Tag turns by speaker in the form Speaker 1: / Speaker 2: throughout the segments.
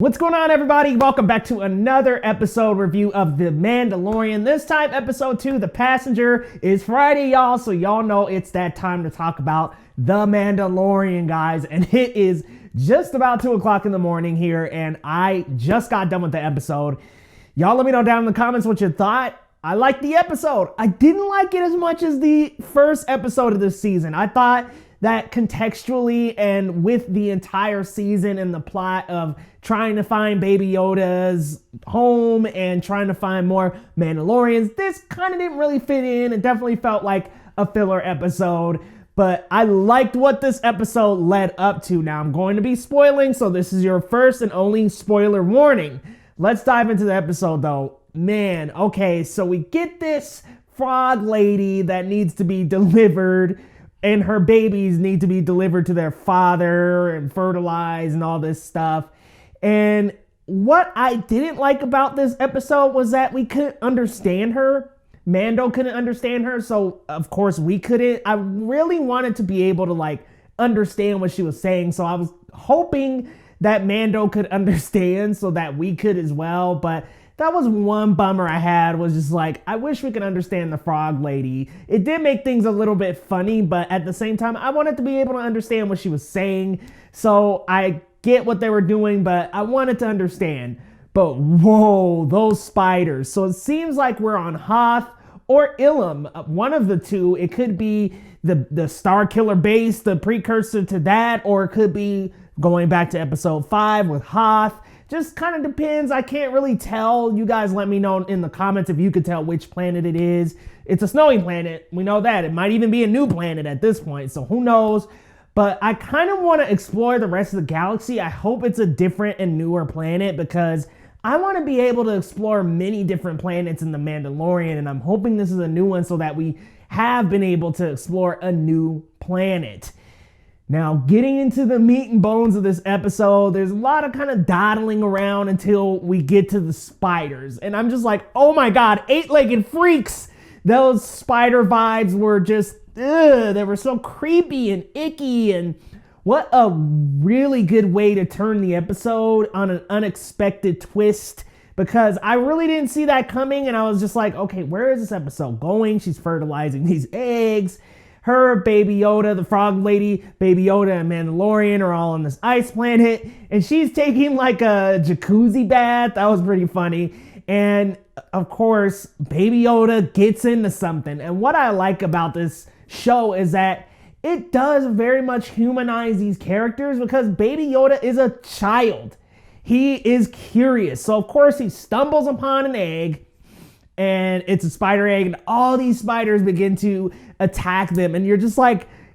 Speaker 1: What's going on, everybody? Welcome back to another episode review of The Mandalorian. This time, episode 2, The Passenger. Is Friday, y'all, so y'all know it's that time to talk about The Mandalorian, guys. And it is just about 2 o'clock in the morning here, and I just got done with the episode. Y'all let me know down in the comments what you thought. I liked the episode. I didn't like it as much as the first episode of this season. I thought that contextually and with the entire season and the plot of trying to find Baby Yoda's home and trying to find more Mandalorians, this kind of didn't really fit in. It definitely felt like a filler episode, but I liked what this episode led up to. Now, I'm going to be spoiling, so this is your first and only spoiler warning. Let's dive into the episode, though. Man, okay, so we get this frog lady that needs to be delivered, and her babies need to be delivered to their father and fertilized and all this stuff. And what I didn't like about this episode was that we couldn't understand her. Mando couldn't understand her, so of course we couldn't. I really wanted to be able to understand what she was saying, so I was hoping that Mando could understand so that we could as well. But that was one bummer I had, was just I wish we could understand the frog lady. It did make things a little bit funny, but at the same time, I wanted to be able to understand what she was saying. So I get what they were doing, but I wanted to understand. But whoa, those spiders. So it seems like we're on Hoth or Ilum, one of the two. It could be the Star Killer base, the precursor to that, or it could be going back to episode 5 with Hoth. Just kind of depends. I can't really tell. You guys let me know in the comments if you could tell which planet it is. It's a snowy planet. We know that. It might even be a new planet at this point, so who knows? But I kind of want to explore the rest of the galaxy. I hope it's a different and newer planet, because I want to be able to explore many different planets in The Mandalorian, and I'm hoping this is a new one so that we have been able to explore a new planet. Now, getting into the meat and bones of this episode, there's a lot of kind of dawdling around until we get to the spiders. And I'm just like, oh my God, 8-legged freaks. Those spider vibes were just, they were so creepy and icky. And what a really good way to turn the episode on an unexpected twist, because I really didn't see that coming. And I was just like, okay, where is this episode going? She's fertilizing these eggs. Her, Baby Yoda, the frog lady, Baby Yoda, and Mandalorian are all on this ice planet, and she's taking a jacuzzi bath. That was pretty funny. And of course, Baby Yoda gets into something. And what I like about this show is that it does very much humanize these characters, because Baby Yoda is a child. He is curious. So of course he stumbles upon an egg, and it's a spider egg, and all these spiders begin to attack them. And you're just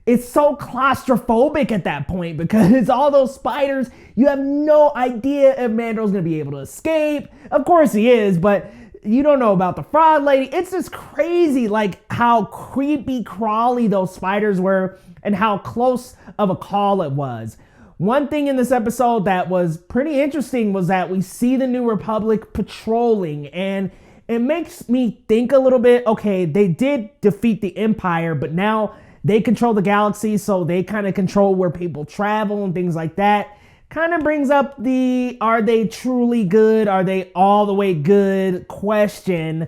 Speaker 1: it's so claustrophobic at that point, because all those spiders, you have no idea if Mando's gonna be able to escape. Of course he is, but you don't know about the frog lady. It's just crazy, how creepy crawly those spiders were and how close of a call it was. One thing in this episode that was pretty interesting was that we see the New Republic patrolling, and it makes me think a little bit, okay, they did defeat the Empire, but now they control the galaxy, so they kind of control where people travel and things like that. Kind of brings up the, are they truly good? Are they all the way good question.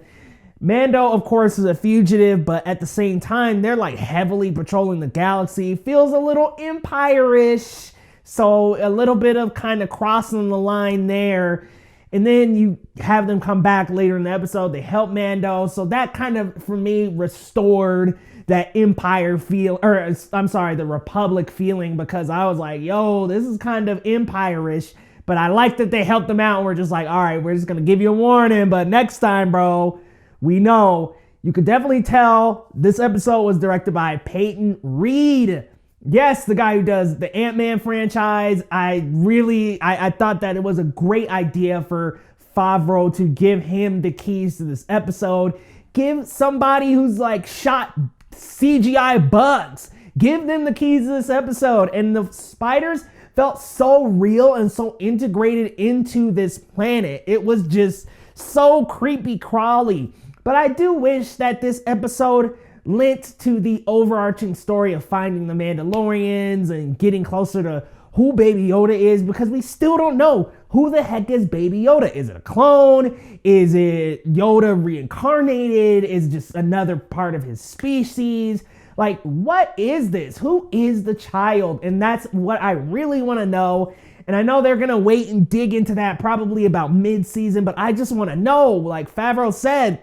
Speaker 1: Mando, of course, is a fugitive, but at the same time, they're heavily patrolling the galaxy. Feels a little Empire-ish, so a little bit of kind of crossing the line there. And then you have them come back later in the episode. They help Mando. So that kind of, for me, restored that Empire feel, or I'm sorry, the Republic feeling, because I was like, yo, this is kind of Empire-ish. But I like that they helped them out, and we're just all right, we're just going to give you a warning. But next time, bro, we know. You could definitely tell this episode was directed by Peyton Reed. Yes, the guy who does the Ant-Man franchise. I thought that it was a great idea for Favreau to give him the keys to this episode. Give somebody who's shot CGI bugs. Give them the keys to this episode. And the spiders felt so real and so integrated into this planet. It was just so creepy crawly. But I do wish that this episode lent to the overarching story of finding the Mandalorians and getting closer to who Baby Yoda is, because we still don't know who the heck is Baby Yoda? Is it a clone? Is it Yoda reincarnated? Is it just another part of his species? Like, what is this? Who is the child? And that's what I really want to know. And I know they're going to wait and dig into that probably about mid-season, but I just want to know, like Favreau said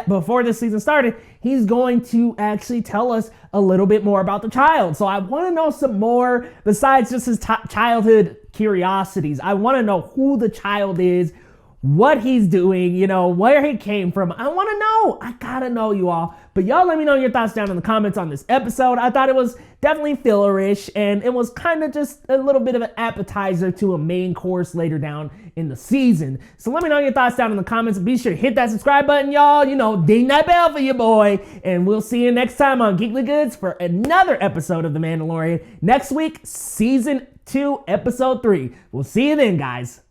Speaker 1: before this season started, he's going to actually tell us a little bit more about the child. So I want to know some more besides just his childhood curiosities. I want to know who the child is, what he's doing, you know, where he came from. I want to know. I gotta know, you all. But y'all let me know your thoughts down in the comments on this episode. I thought it was definitely fillerish, and it was kind of just a little bit of an appetizer to a main course later down in the season. So let me know your thoughts down in the comments. Be sure to hit that subscribe button, y'all. You know, ding that bell for your boy. And we'll see you next time on Geekly Goods for another episode of The Mandalorian. Next week, Season 2, Episode 3. We'll see you then, guys.